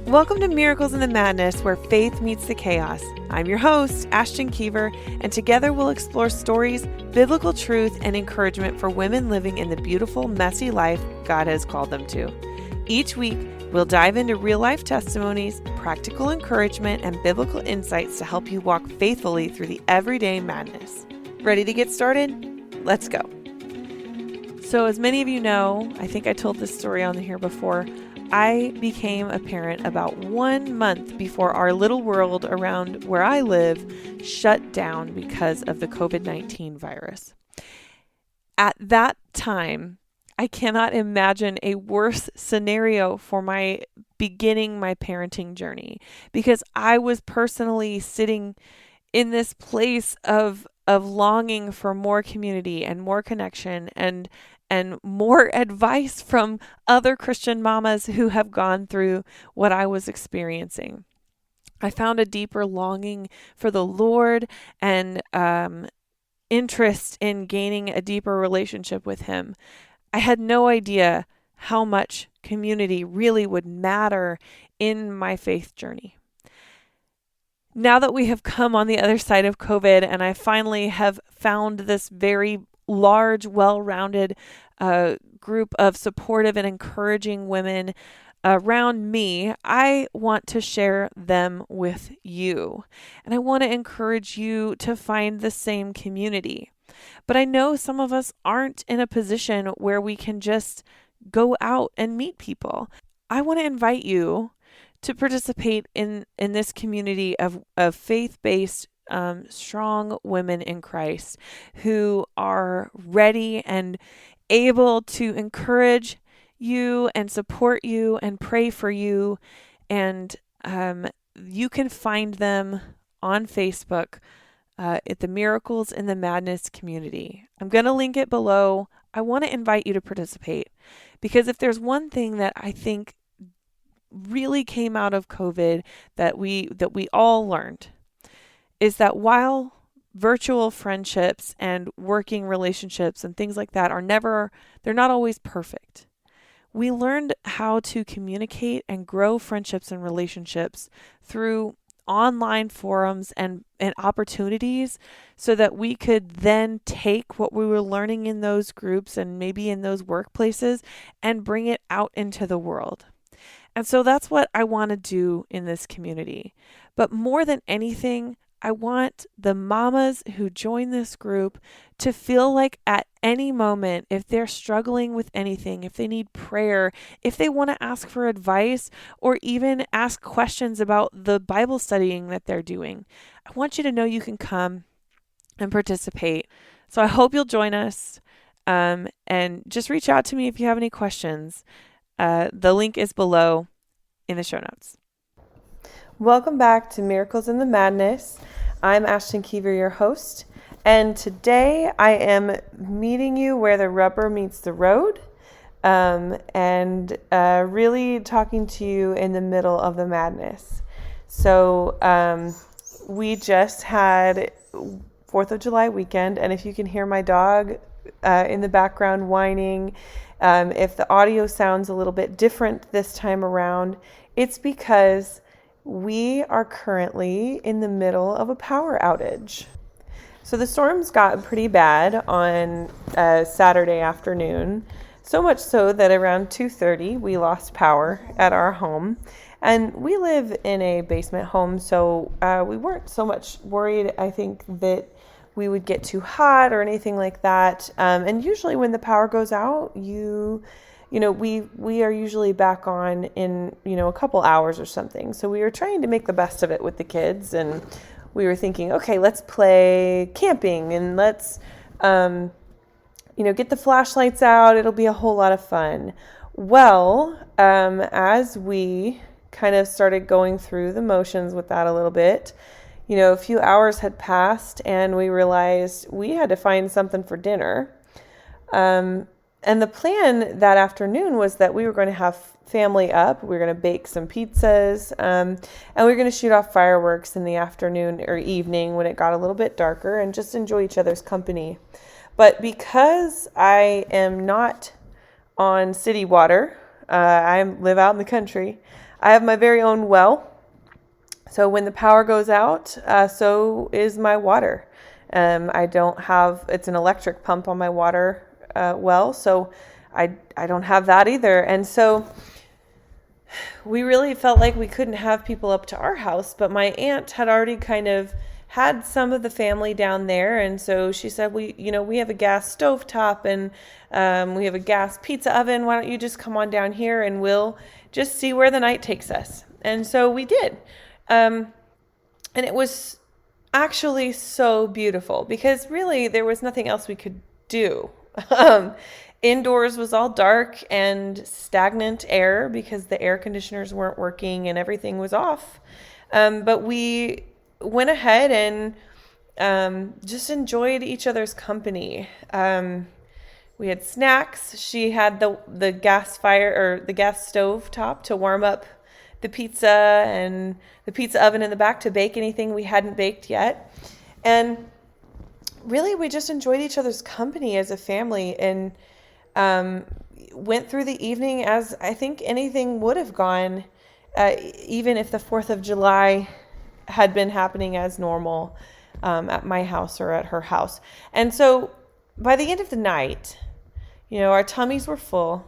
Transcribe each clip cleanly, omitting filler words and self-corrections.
Welcome to Miracles in the Madness, where faith meets the chaos. I'm your host, Ashton Keever, and together we'll explore stories, biblical truth, and encouragement for women living in the beautiful, messy life God has called them to. Each week, we'll dive into real-life testimonies, practical encouragement, and biblical insights to help you walk faithfully through the everyday madness. Ready to get started? Let's go. So as many of you know, I think I told this story on here before, I became a parent about 1 month before our little world around where I live shut down because of the COVID-19 virus. At that time, I cannot imagine a worse scenario for beginning my parenting journey, because I was personally sitting in this place of longing for more community and more connection and more advice from other Christian mamas who have gone through what I was experiencing. I found a deeper longing for the Lord and interest in gaining a deeper relationship with Him. I had no idea how much community really would matter in my faith journey. Now that we have come on the other side of COVID and I finally have found this very large, well-rounded group of supportive and encouraging women around me, I want to share them with you. And I want to encourage you to find the same community. But I know some of us aren't in a position where we can just go out and meet people. I want to invite you to participate in this community of faith-based strong women in Christ who are ready and able to encourage you and support you and pray for you. And you can find them on Facebook at the Miracles in the Madness community. I'm going to link it below. I want to invite you to participate, because if there's one thing that I think really came out of COVID that we all learned, is that while virtual friendships and working relationships and things like that they're not always perfect. We learned how to communicate and grow friendships and relationships through online forums and opportunities, so that we could then take what we were learning in those groups and maybe in those workplaces and bring it out into the world. And so that's what I want to do in this community. But more than anything, I want the mamas who join this group to feel like at any moment, if they're struggling with anything, if they need prayer, if they want to ask for advice, or even ask questions about the Bible studying that they're doing, I want you to know you can come and participate. So I hope you'll join us, and just reach out to me if you have any questions. The link is below in the show notes. Welcome back to Miracles in the Madness. I'm Ashton Keever, your host, and today I am meeting you where the rubber meets the road, and really talking to you in the middle of the madness. So we just had 4th of July weekend, and if you can hear my dog in the background whining, if the audio sounds a little bit different this time around, it's because we are currently in the middle of a power outage. So the storms got pretty bad on Saturday afternoon, so much so that around 2:30 we lost power at our home. And we live in a basement home, so we weren't so much worried, I think, that we would get too hot or anything like that. And usually when the power goes out, we are usually back on in, a couple hours or something. So we were trying to make the best of it with the kids, and we were thinking, okay, let's play camping and let's, get the flashlights out. It'll be a whole lot of fun. Well, as we kind of started going through the motions with that a little bit, a few hours had passed and we realized we had to find something for dinner. And the plan that afternoon was that we were going to have family up. We were going to bake some pizzas, and we were going to shoot off fireworks in the afternoon or evening when it got a little bit darker, and just enjoy each other's company. But because I am not on city water, I live out in the country, I have my very own well. So when the power goes out, so is my water. I don't have, it's an electric pump on my water well, so I don't have that either. And so we really felt like we couldn't have people up to our house, but my aunt had already kind of had some of the family down there. And so she said, we have a gas stovetop and we have a gas pizza oven. Why don't you just come on down here and we'll just see where the night takes us. And so we did. And it was actually so beautiful because really there was nothing else we could do. Indoors was all dark and stagnant air because the air conditioners weren't working and everything was off. But we went ahead and just enjoyed each other's company. We had snacks. She had the gas fire or the gas stove top to warm up the pizza and the pizza oven in the back to bake anything we hadn't baked yet. And really, we just enjoyed each other's company as a family and went through the evening as I think anything would have gone, even if the 4th of July had been happening as normal at my house or at her house. And so by the end of the night, our tummies were full.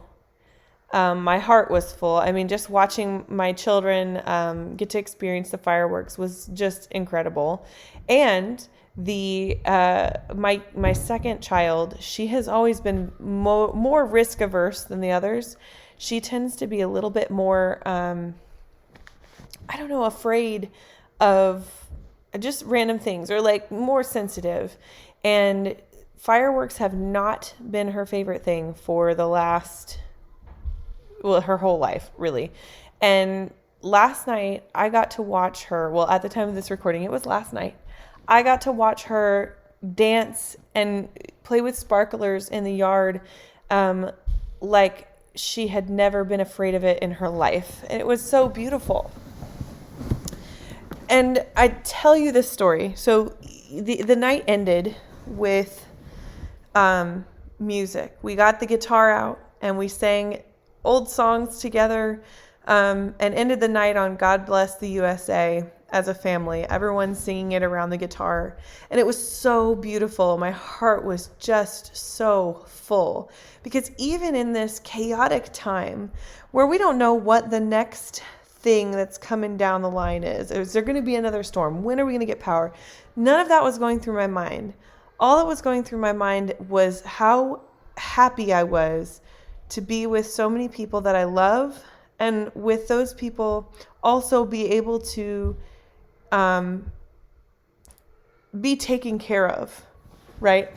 My heart was full. I mean, just watching my children get to experience the fireworks was just incredible. And my second child, she has always been more risk averse than the others. She tends to be a little bit more, afraid of just random things or like more sensitive. And fireworks have not been her favorite thing for her whole life, really. And last night I got to watch her, at the time of this recording, it was last night, I got to watch her dance and play with sparklers in the yard like she had never been afraid of it in her life. And it was so beautiful. And I tell you this story. So the night ended with music. We got the guitar out and we sang old songs together and ended the night on God Bless the USA as a family, everyone singing it around the guitar. And it was so beautiful. My heart was just so full because even in this chaotic time where we don't know what the next thing that's coming down the line is there going to be another storm? When are we going to get power? None of that was going through my mind. All that was going through my mind was how happy I was to be with so many people that I love, and with those people also be able to be taken care of, right?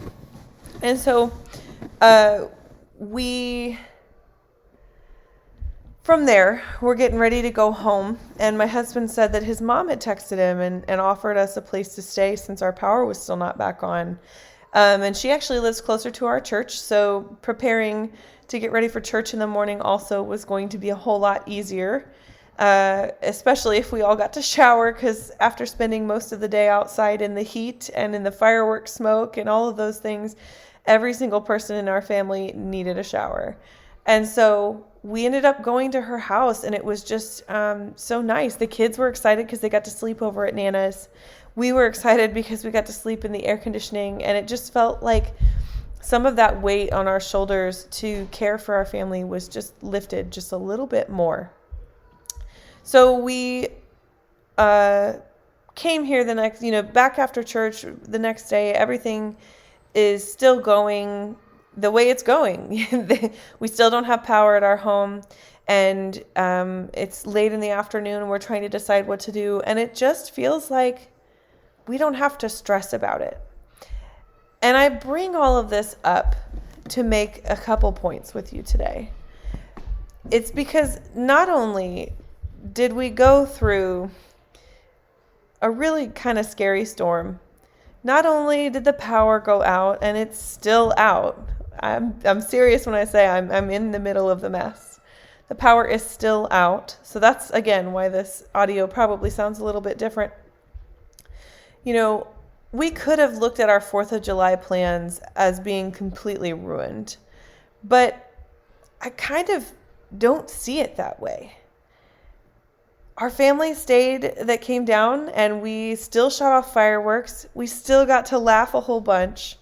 And so from there, we're getting ready to go home, and my husband said that his mom had texted him and offered us a place to stay since our power was still not back on. And she actually lives closer to our church, so preparing to get ready for church in the morning also was going to be a whole lot easier, especially if we all got to shower, because after spending most of the day outside in the heat and in the fireworks smoke and all of those things, every single person in our family needed a shower. And so we ended up going to her house, and it was just so nice. The kids were excited because they got to sleep over at Nana's. We were excited because we got to sleep in the air conditioning, and it just felt like some of that weight on our shoulders to care for our family was just lifted just a little bit more. So we came here the next, back after church the next day. Everything is still going the way it's going. We still don't have power at our home, and it's late in the afternoon, and we're trying to decide what to do. And it just feels like we don't have to stress about it. And I bring all of this up to make a couple points with you today. It's because not only did we go through a really kind of scary storm, not only did the power go out, and it's still out. I'm serious when I say I'm in the middle of the mess. The power is still out. So that's, again, why this audio probably sounds a little bit different. We could have looked at our 4th of July plans as being completely ruined, but I kind of don't see it that way. our family stayed that came down, and we still shot off fireworks. We still got to laugh a whole bunch.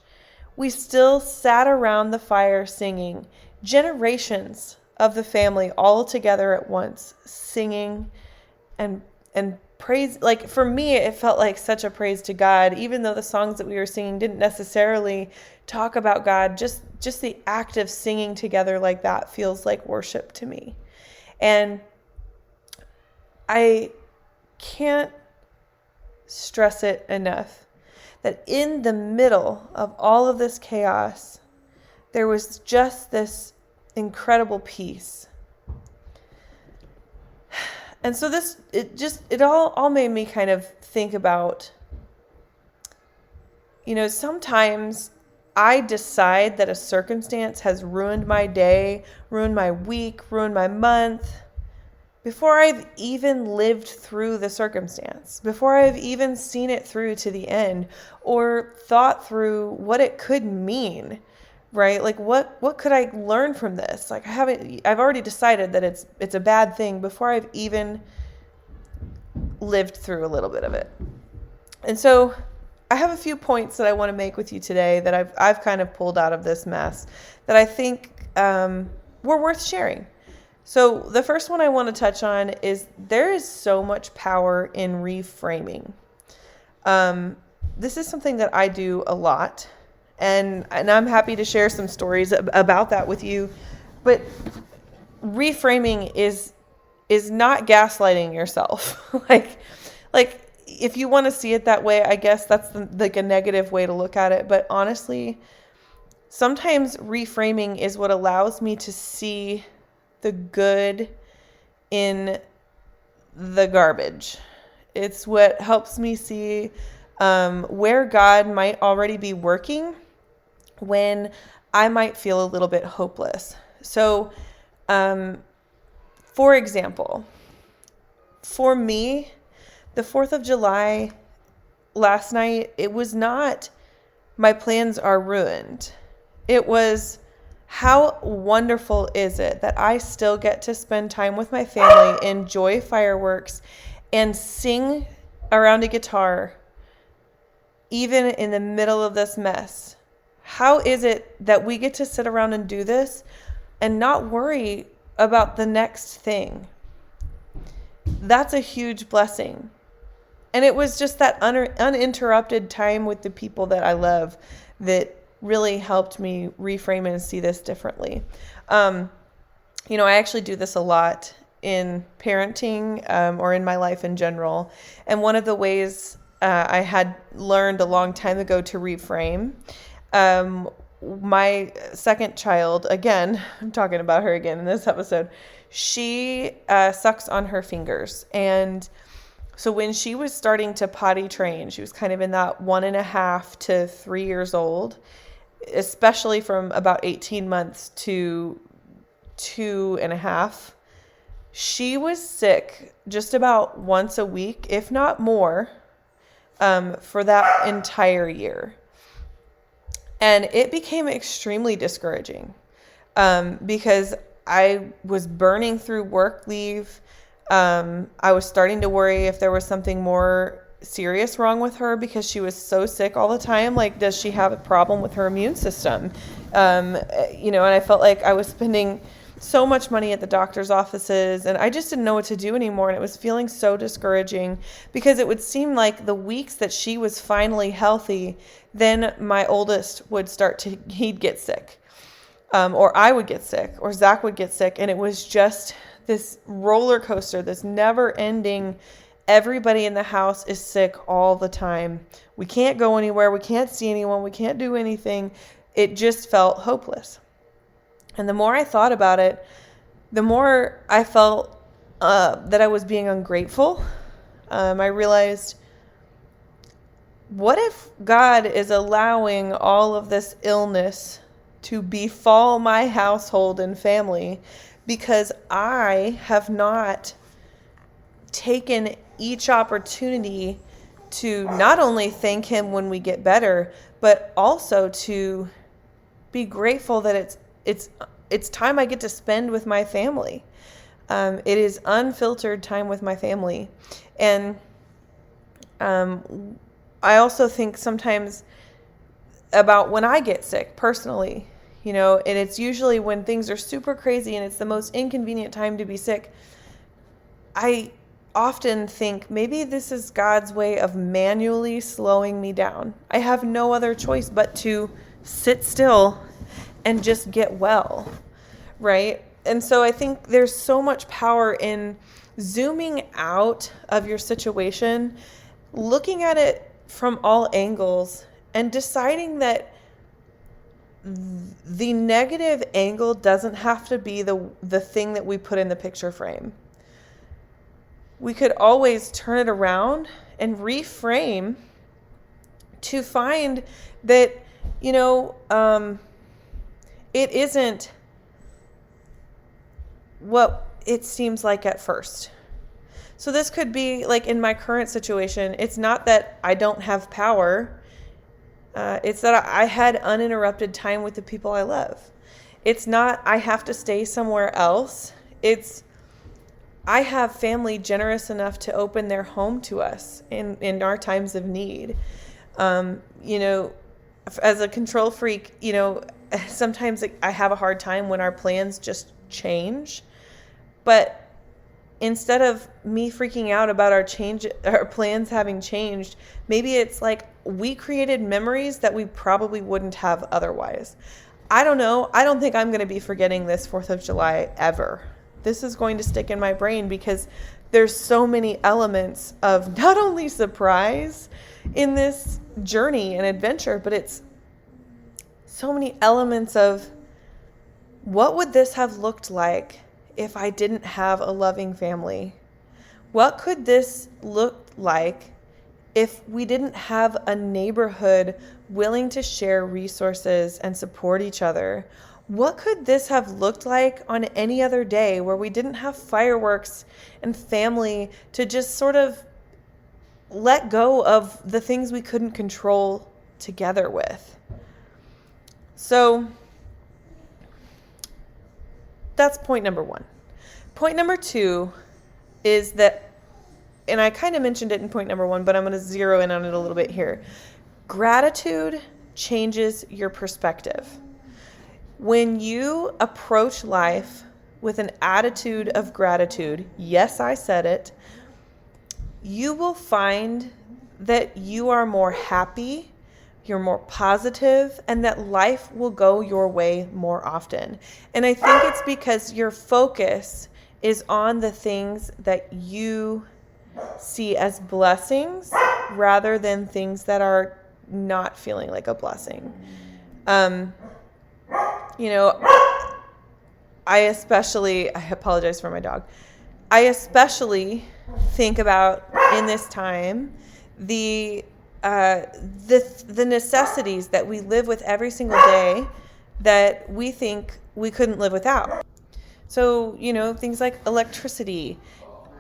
We still sat around the fire singing. Generations of the family all together at once, singing and praise. Like, for me, it felt like such a praise to God, even though the songs that we were singing didn't necessarily talk about God. Just the act of singing together like that feels like worship to me. And I can't stress it enough that in the middle of all of this chaos, there was just this incredible peace. And so it all made me kind of think about, sometimes I decide that a circumstance has ruined my day, ruined my week, ruined my month, before I've even lived through the circumstance, before I've even seen it through to the end, or thought through what it could mean, right? Like, what could I learn from this? Like, I've already decided that it's a bad thing before I've even lived through a little bit of it. And so I have a few points that I want to make with you today that I've kind of pulled out of this mess that I think were worth sharing. So the first one I want to touch on is there is so much power in reframing. This is something that I do a lot, and I'm happy to share some stories about that with you. But reframing is not gaslighting yourself. like if you want to see it that way, I guess that's like a negative way to look at it. But honestly, sometimes reframing is what allows me to see the good in the garbage. It's what helps me see where God might already be working when I might feel a little bit hopeless. So, for example, for me, the 4th of July last night, it was not my plans are ruined. It was, how wonderful is it that I still get to spend time with my family, enjoy fireworks, and sing around a guitar, even in the middle of this mess? How is it that we get to sit around and do this and not worry about the next thing? That's a huge blessing. And it was just that uninterrupted time with the people that I love that really helped me reframe and see this differently. I actually do this a lot in parenting or in my life in general. And one of the ways I had learned a long time ago to reframe, my second child, again, I'm talking about her again in this episode, she sucks on her fingers. And so when she was starting to potty train, she was kind of in that 1.5 to 3 years old, especially from about 18 months to 2.5, she was sick just about once a week, if not more, for that entire year. And it became extremely discouraging because I was burning through work leave. I was starting to worry if there was something more serious wrong with her because she was so sick all the time. Like, does she have a problem with her immune system? And I felt like I was spending so much money at the doctor's offices, and I just didn't know what to do anymore. And it was feeling so discouraging because it would seem like the weeks that she was finally healthy, then my oldest would he'd get sick, or I would get sick, or Zach would get sick. And it was just this roller coaster, this never ending. Everybody in the house is sick all the time. We can't go anywhere. We can't see anyone. We can't do anything. It just felt hopeless. And the more I thought about it, the more I felt that I was being ungrateful. I realized, what if God is allowing all of this illness to befall my household and family because I have not taken each opportunity to not only thank him when we get better, but also to be grateful that it's time I get to spend with my family. It is unfiltered time with my family. And I also think sometimes about when I get sick personally, and it's usually when things are super crazy and it's the most inconvenient time to be sick. I often think maybe this is God's way of manually slowing me down. I have no other choice but to sit still and just get well, right? And so I think there's so much power in zooming out of your situation, looking at it from all angles, and deciding that the negative angle doesn't have to be the thing that we put in the picture frame. We could always turn it around and reframe to find that, it isn't what it seems like at first. So this could be like in my current situation, it's not that I don't have power. It's that I had uninterrupted time with the people I love. It's not I have to stay somewhere else. It's I have family generous enough to open their home to us in our times of need. As a control freak, sometimes I have a hard time when our plans just change. But instead of me freaking out about our plans having changed, maybe it's like we created memories that we probably wouldn't have otherwise. I don't know. I don't think I'm going to be forgetting this 4th of July ever. This is going to stick in my brain because there's so many elements of not only surprise in this journey and adventure, but it's so many elements of what would this have looked like if I didn't have a loving family? What could this look like if we didn't have a neighborhood willing to share resources and support each other? What could this have looked like on any other day where we didn't have fireworks and family to just sort of let go of the things we couldn't control together with? So that's point number 1. Point number 2 is that, and I kind of mentioned it in point number 1, but I'm going to zero in on it a little bit here. Gratitude changes your perspective. When you approach life with an attitude of gratitude, yes, I said it, you will find that you are more happy, you're more positive, and that life will go your way more often. And I think it's because your focus is on the things that you see as blessings rather than things that are not feeling like a blessing. I apologize for my dog. I especially think about in this time the necessities that we live with every single day that we think we couldn't live without. So, things like electricity,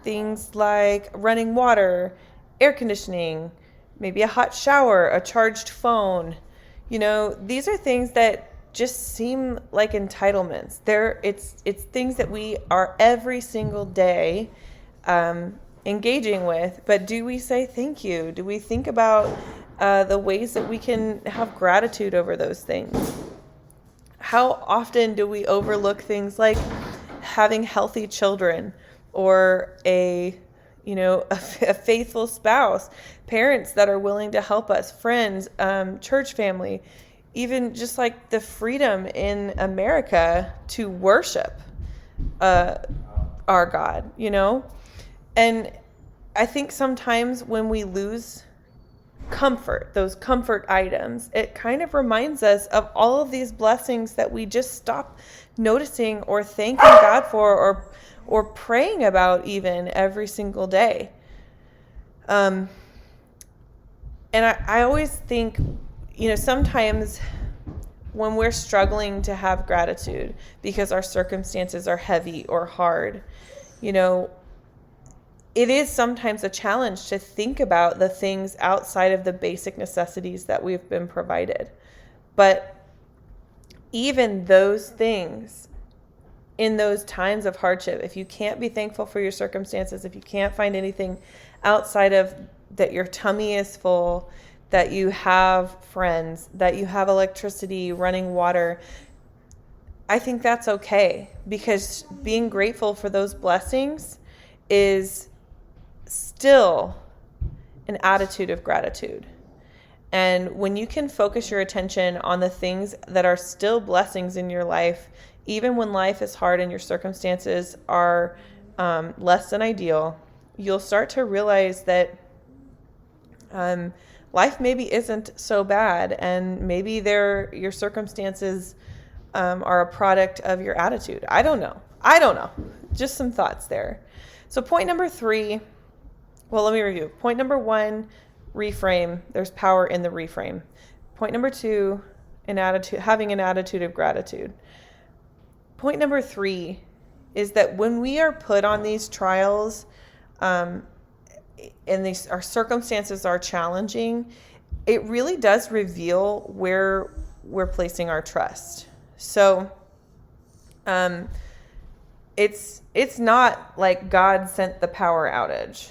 things like running water, air conditioning, maybe a hot shower, a charged phone. These are things that just seem like entitlements. It's things that we are every single day engaging with, but do we say thank you? Do we think about the ways that we can have gratitude over those things? How often do we overlook things like having healthy children or a faithful spouse, parents that are willing to help us, friends, church family, even just like the freedom in America to worship our God, And I think sometimes when we lose those comfort items, it kind of reminds us of all of these blessings that we just stop noticing or thanking God for or praying about even every single day. And I always think, sometimes when we're struggling to have gratitude because our circumstances are heavy or hard, it is sometimes a challenge to think about the things outside of the basic necessities that we've been provided. But even those things in those times of hardship, if you can't be thankful for your circumstances, if you can't find anything outside of that your tummy is full, that you have friends, that you have electricity, running water, I think that's okay, because being grateful for those blessings is still an attitude of gratitude. And when you can focus your attention on the things that are still blessings in your life, even when life is hard and your circumstances are less than ideal, you'll start to realize that life maybe isn't so bad, and maybe your circumstances are a product of your attitude. I don't know. Just some thoughts there. So point number 3, well, let me review. Point number 1, reframe. There's power in the reframe. Point number 2, having an attitude of gratitude. Point number 3 is that when we are put on these trials, and our circumstances are challenging, it really does reveal where we're placing our trust. So, it's not like God sent the power outage.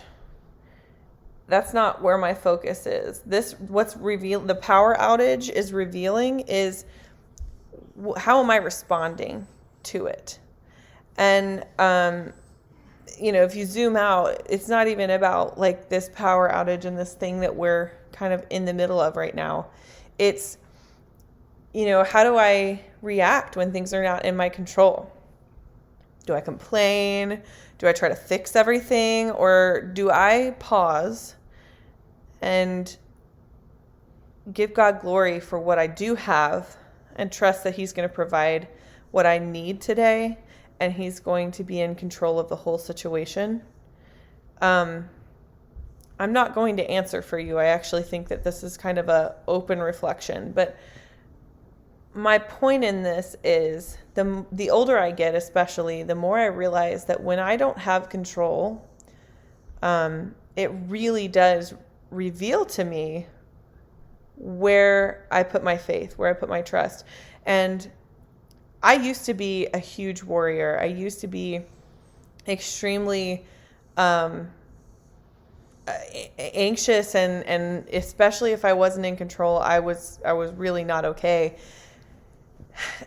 That's not where my focus is. The power outage is revealing is how am I responding to it? And, if you zoom out, it's not even about like this power outage and this thing that we're kind of in the middle of right now. It's, how do I react when things are not in my control? Do I complain? Do I try to fix everything? Or do I pause and give God glory for what I do have and trust that He's going to provide what I need today, and He's going to be in control of the whole situation? I'm not going to answer for you. I actually think that this is kind of a open reflection, but my point in this is the older I get, especially, the more I realize that when I don't have control, it really does reveal to me where I put my faith, where I put my trust. And I used to be a huge worrier. I used to be extremely anxious, and especially if I wasn't in control, I was really not okay.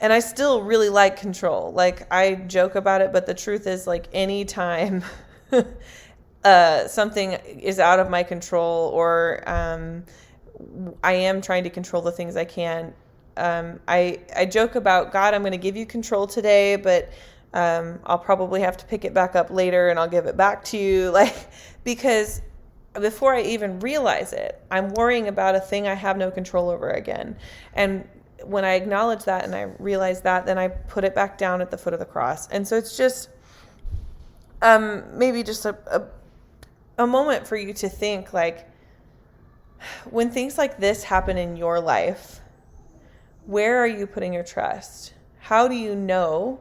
And I still really like control. Like, I joke about it, but the truth is, like, anytime something is out of my control, or I am trying to control the things I can, I joke about, God, I'm going to give you control today, but I'll probably have to pick it back up later, and I'll give it back to you. Because before I even realize it, I'm worrying about a thing I have no control over again. And when I acknowledge that and I realize that, then I put it back down at the foot of the cross. And so it's just maybe just a moment for you to think, like, when things like this happen in your life, where are you putting your trust? How do you know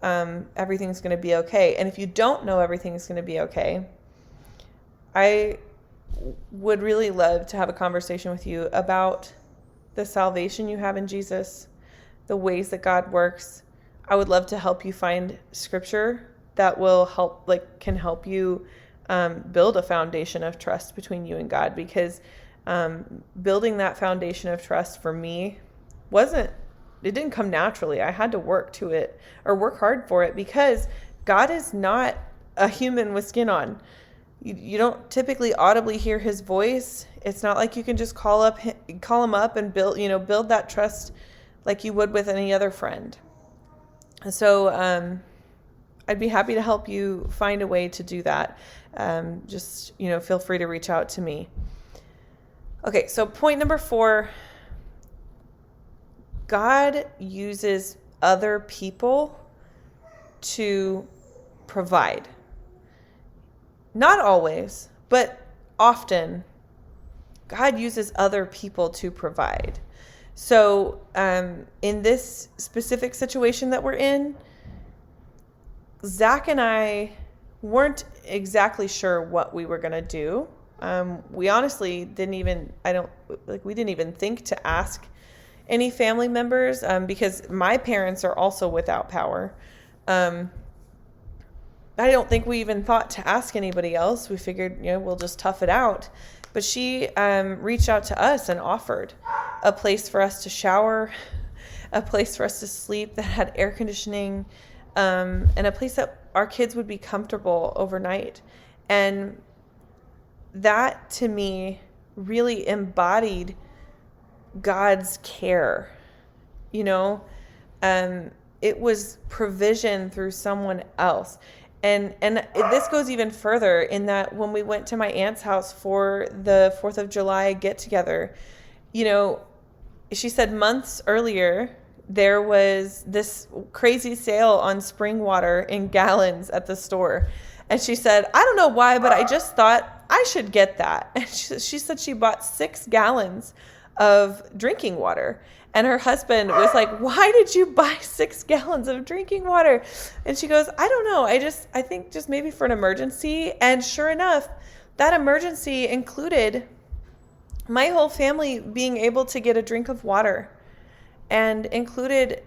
everything's going to be okay? And if you don't know everything's going to be okay, I would really love to have a conversation with you about the salvation you have in Jesus, the ways that God works. I would love to help you find scripture that will can help you build a foundation of trust between you and God, because building that foundation of trust for me it didn't come naturally. I had to work to it, or work hard for it, because God is not a human with skin on. You don't typically audibly hear His voice. It's not like you can just call him up and build that trust like you would with any other friend. So I'd be happy to help you find a way to do that. Just feel free to reach out to me. Okay, so point number 4, God uses other people to provide. Not always, but often, God uses other people to provide. So in this specific situation that we're in, Zach and I weren't exactly sure what we were going to do. We honestly didn't even think to ask any family members, because my parents are also without power. I don't think we even thought to ask anybody else. We figured, we'll just tough it out. But she reached out to us and offered a place for us to shower, a place for us to sleep that had air conditioning, and a place that our kids would be comfortable overnight. And that, to me, really embodied God's care. It was provision through someone else. And this goes even further in that when we went to my aunt's house for the 4th of July get together, she said months earlier, there was this crazy sale on spring water in gallons at the store. And she said, I don't know why, but I just thought I should get that. And she said she bought 6 gallons of drinking water. And her husband was like, why did you buy 6 gallons of drinking water? And she goes, I don't know. I think just maybe for an emergency. And sure enough, that emergency included my whole family being able to get a drink of water, and included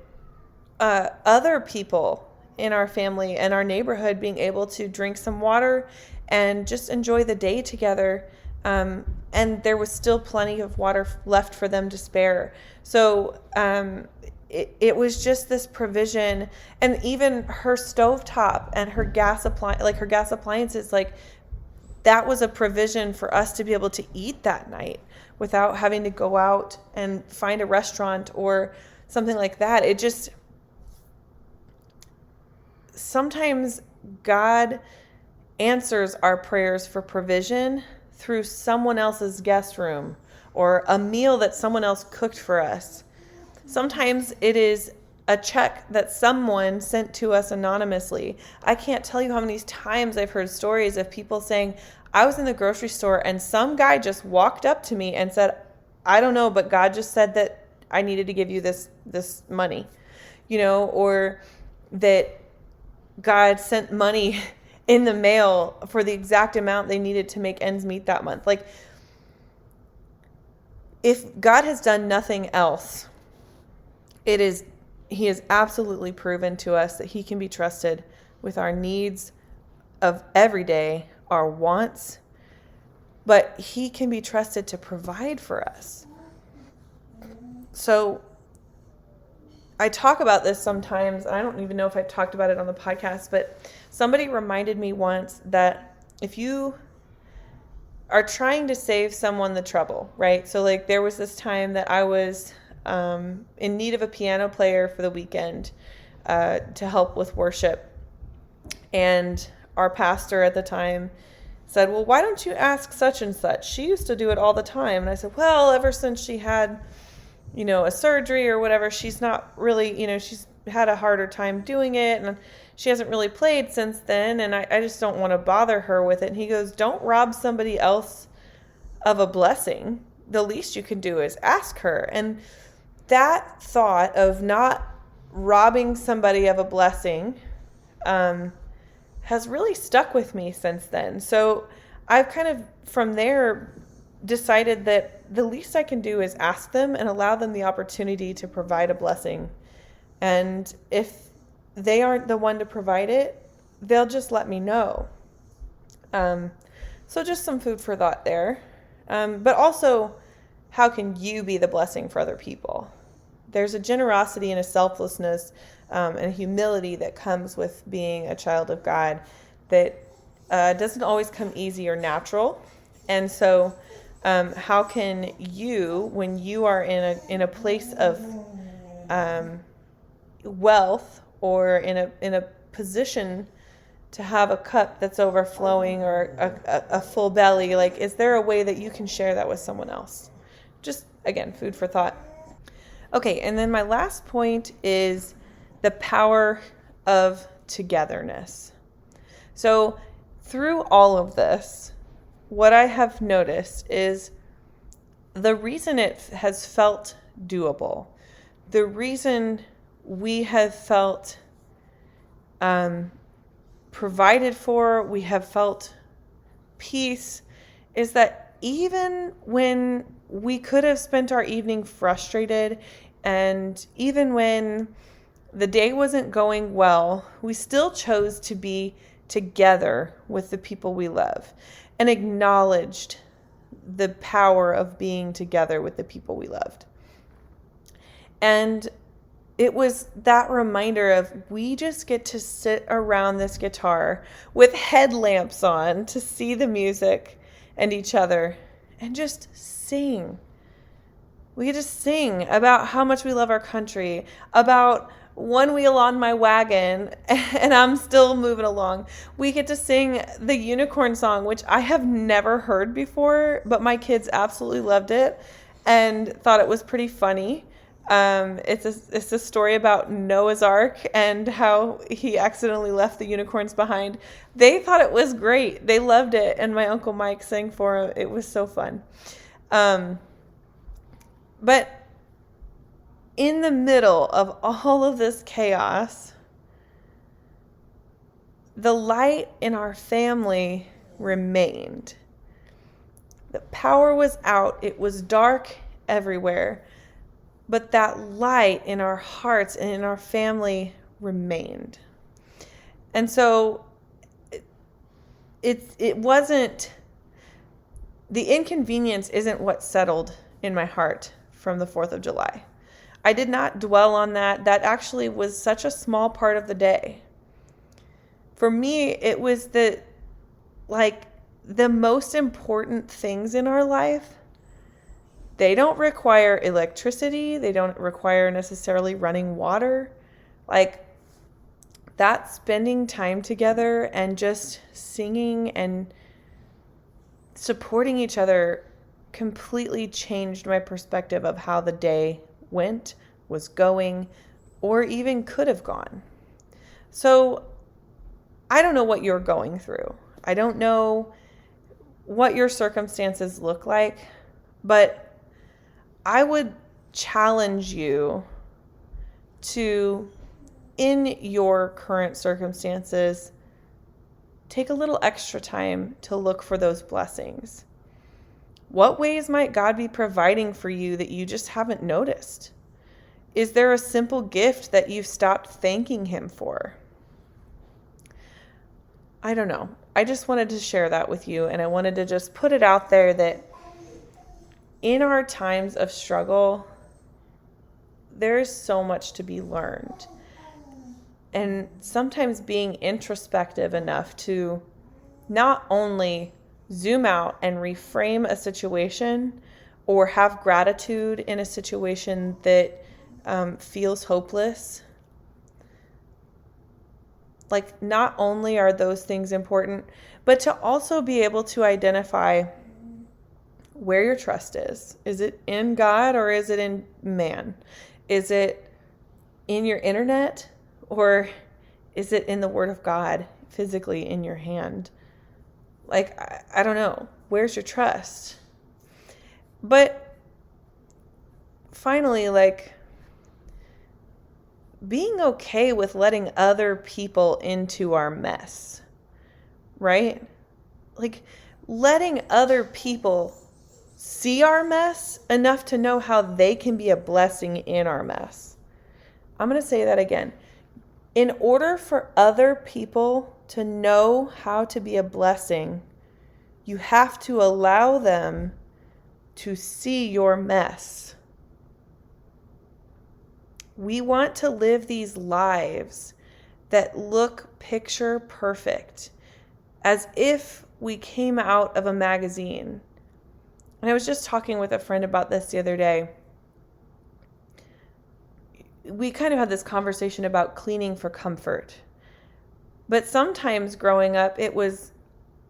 other people in our family and our neighborhood being able to drink some water and just enjoy the day together. And there was still plenty of water left for them to spare. So it was just this provision. And even her stovetop and her gas appliances, that was a provision for us to be able to eat that night without having to go out and find a restaurant or something like that. It just, sometimes God answers our prayers for provision through someone else's guest room or a meal that someone else cooked for us. Sometimes it is a check that someone sent to us anonymously. I can't tell you how many times I've heard stories of people saying, I was in the grocery store and some guy just walked up to me and said, I don't know, but God just said that I needed to give you this money, or that God sent money in the mail for the exact amount they needed to make ends meet that month. If God has done nothing else, He has absolutely proven to us that He can be trusted with our needs of every day, our wants, but He can be trusted to provide for us. So I talk about this sometimes, and I don't even know if I've talked about it on the podcast, but somebody reminded me once that if you are trying to save someone the trouble, right? So there was this time that I was in need of a piano player for the weekend to help with worship. And our pastor at the time said, well, why don't you ask such and such? She used to do it all the time. And I said, well, ever since she had, a surgery or whatever, she's not really, she's had a harder time doing it. And she hasn't really played since then. And I just don't want to bother her with it. And he goes, don't rob somebody else of a blessing. The least you can do is ask her. And that thought of not robbing somebody of a blessing has really stuck with me since then. So I've kind of, from there, decided that the least I can do is ask them and allow them the opportunity to provide a blessing. And if they aren't the one to provide it, they'll just let me know. So just some food for thought there. But also, how can you be the blessing for other people? There's a generosity and a selflessness and a humility that comes with being a child of God that doesn't always come easy or natural. And so how can you, when you are in a place of wealth or in a position to have a cup that's overflowing or a full belly, is there a way that you can share that with someone else? Just, again, food for thought. Okay, and then my last point is the power of togetherness. So through all of this, what I have noticed is the reason it has felt doable, the reason we have felt provided for, we have felt peace, is that even when we could have spent our evening frustrated, and even when the day wasn't going well, we still chose to be together with the people we love and acknowledged the power of being together with the people we loved. And it was that reminder of we just get to sit around this guitar with headlamps on to see the music and each other and just sing. We get to sing about how much we love our country, about one wheel on my wagon, and I'm still moving along. We get to sing the unicorn song, which I have never heard before, but my kids absolutely loved it and thought it was pretty funny. It's a story about Noah's Ark and how he accidentally left the unicorns behind. They thought it was great. They loved it, and my Uncle Mike sang for them. It was so fun. But in the middle of all of this chaos, the light in our family remained. The power was out. It was dark everywhere. But that light in our hearts and in our family remained. And so it wasn't, the inconvenience isn't what settled in my heart from the 4th of July. I did not dwell on that. That actually was such a small part of the day. For me, it was the most important things in our life. They don't require electricity. They don't require necessarily running water. That spending time together and just singing and supporting each other completely changed my perspective of how the day went, was going, or even could have gone. So I don't know what you're going through. I don't know what your circumstances look like, but I would challenge you to, in your current circumstances, take a little extra time to look for those blessings. What ways might God be providing for you that you just haven't noticed? Is there a simple gift that you've stopped thanking Him for? I don't know. I just wanted to share that with you, and I wanted to just put it out there that in our times of struggle, there is so much to be learned. And sometimes being introspective enough to not only zoom out and reframe a situation or have gratitude in a situation that feels hopeless. Not only are those things important, but to also be able to identify where your trust is. Is it in God or is it in man? Is it in your internet or is it in the Word of God physically in your hand? I don't know. Where's your trust? But finally, being okay with letting other people into our mess, right? Letting other people see our mess enough to know how they can be a blessing in our mess. I'm going to say that again. In order for other people to know how to be a blessing, you have to allow them to see your mess. We want to live these lives that look picture perfect, as if we came out of a magazine. And I was just talking with a friend about this the other day. We kind of had this conversation about cleaning for comfort. But sometimes growing up, it was,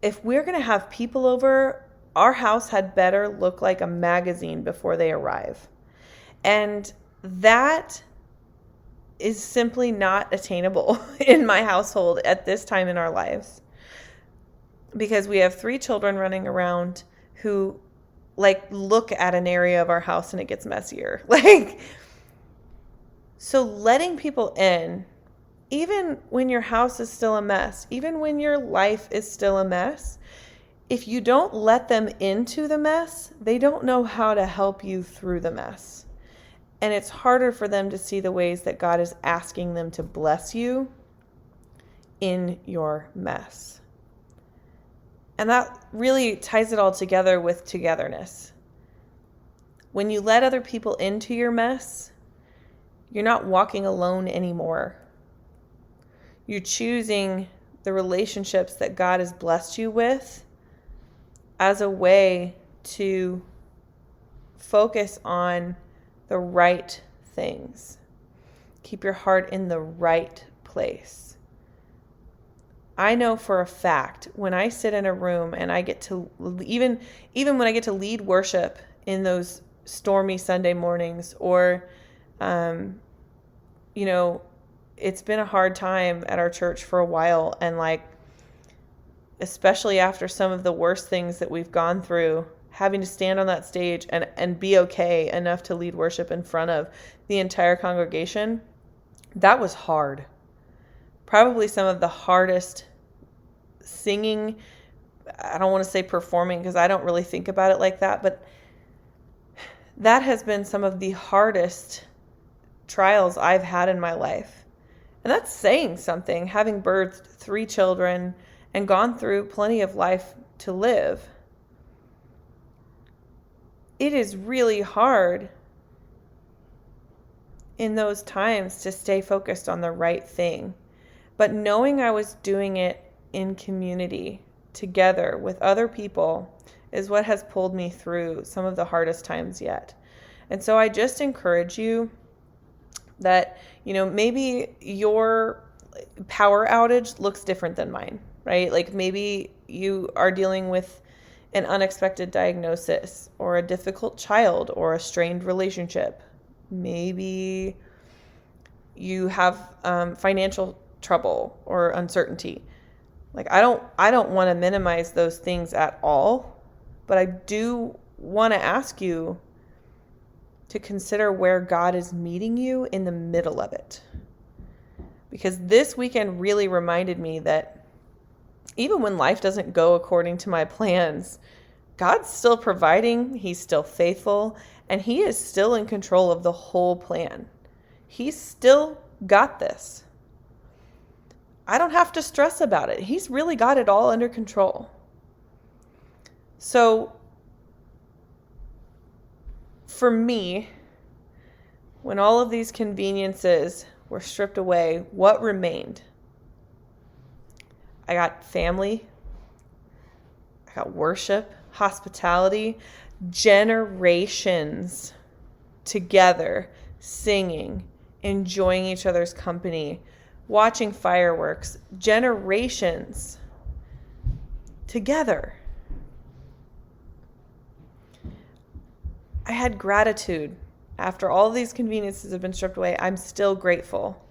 if we're going to have people over, our house had better look like a magazine before they arrive. And that is simply not attainable in my household at this time in our lives. Because we have 3 children running around who look at an area of our house and it gets messier. So letting people in, even when your house is still a mess, even when your life is still a mess, if you don't let them into the mess, they don't know how to help you through the mess. And it's harder for them to see the ways that God is asking them to bless you in your mess. And that really ties it all together with togetherness. When you let other people into your mess, you're not walking alone anymore. You're choosing the relationships that God has blessed you with as a way to focus on the right things. Keep your heart in the right place. I know for a fact when I sit in a room and I get to, even when I get to lead worship in those stormy Sunday mornings, or, it's been a hard time at our church for a while. And especially after some of the worst things that we've gone through, having to stand on that stage and be okay enough to lead worship in front of the entire congregation, that was hard. Probably some of the hardest singing. I don't want to say performing because I don't really think about it like that, but that has been some of the hardest trials I've had in my life. And that's saying something, having birthed 3 children and gone through plenty of life to live. It is really hard in those times to stay focused on the right thing. But knowing I was doing it in community, together with other people, is what has pulled me through some of the hardest times yet. And so I just encourage you that, maybe your power outage looks different than mine, right? Like maybe you are dealing with an unexpected diagnosis, or a difficult child, or a strained relationship. Maybe you have financial trouble or uncertainty. I don't want to minimize those things at all, but I do want to ask you to consider where God is meeting you in the middle of it. Because this weekend really reminded me that even when life doesn't go according to my plans, God's still providing, He's still faithful, and He is still in control of the whole plan. He's still got this. I don't have to stress about it. He's really got it all under control. So, for me, when all of these conveniences were stripped away, what remained? I got family, I got worship, hospitality, generations together, singing, enjoying each other's company, watching fireworks, generations together. I had gratitude. After all these conveniences have been stripped away, I'm still grateful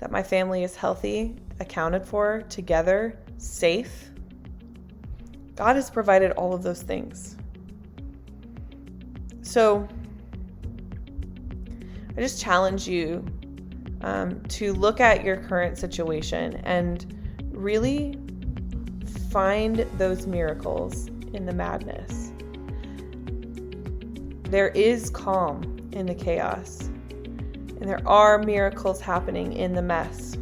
that my family is healthy, accounted for, together, safe. God has provided all of those things. So I just challenge you to look at your current situation and really find those miracles in the madness. There is calm in the chaos, and there are miracles happening in the mess.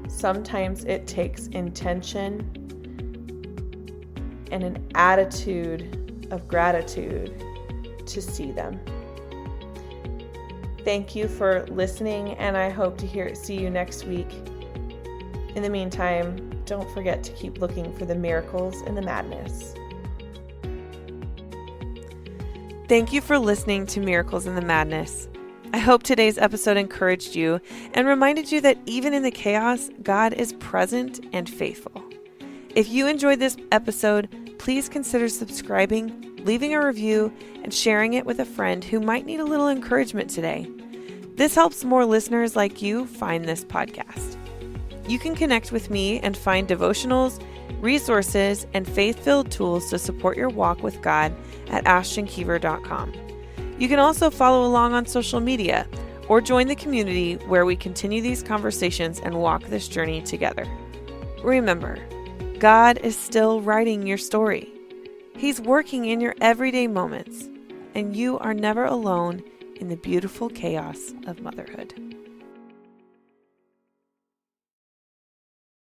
Sometimes it takes intention and an attitude of gratitude to see them. Thank you for listening, and I hope to see you next week. In the meantime, don't forget to keep looking for the miracles in the madness. Thank you for listening to Miracles in the Madness. I hope today's episode encouraged you and reminded you that even in the chaos, God is present and faithful. If you enjoyed this episode, please consider subscribing, leaving a review, and sharing it with a friend who might need a little encouragement today. This helps more listeners like you find this podcast. You can connect with me and find devotionals, resources, and faith-filled tools to support your walk with God at ashtonkiever.com. You can also follow along on social media or join the community where we continue these conversations and walk this journey together. Remember, God is still writing your story. He's working in your everyday moments, and you are never alone in the beautiful chaos of motherhood.